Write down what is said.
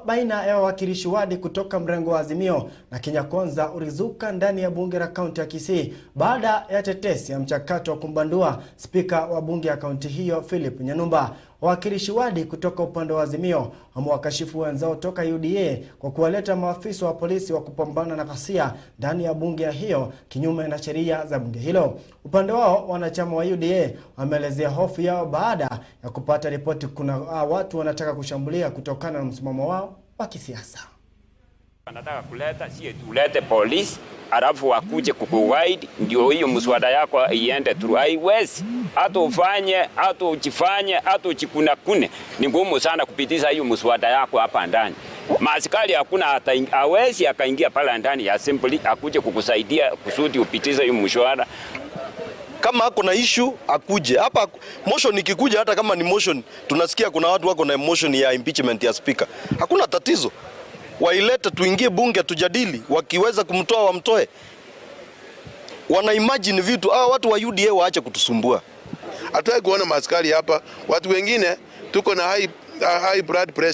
baina ya wawakilishi wadi kutoka mrengo wa Azimio na Kenya Kwanza ulizuka ndani ya bunge la kaunti ya Kisii baada ya tetesi ya mchakato wa kumbandua spika wa bunge ya kaunti hiyo Philip Nyanumba. Wawakilishi wadi kutoka upande wa Azimio wamewakashifu wenzao toka UDA kwa kuwaleta maafisa wa polisi wa kupambana na ghasia ndani ya bunge hiyo kinyume na sheria za bunge hilo. Upande wao, wanachama wa UDA wameelezea hofu yao baada ya kupata ripoti kuna watu wanataka kushambulia kutokana na msimamo wao wa kisiasa. Wanataka kuleta sie tulete polisi alafu wakuje kukuwaidi ndio hiyo mswada yako iende through. Haiwezi. Hata ufanye, hata uchifanye, hata uchikunakune. Ni ngumu sana kupitisha hiyo mswada yako hapa ndani. Maaskari hakuna hata hawezi akaingia pale ndani ya assembly akuje kukusaidia kusudi upitishe hiyo mswada. Kama hako na issue akuje. Hapa motion ikikuja, hata kama ni motion, tunasikia kuna watu wako na motion ya impeachment ya speaker. Hakuna tatizo. Wailete tuingie bunge tujadili, wakiweza kumtoa wamtoe. Wana imagine vitu, watu wa UDA waache kutusumbua. Hataki kuona maaskari hapa. Watu wengine tuko na high blood pressure.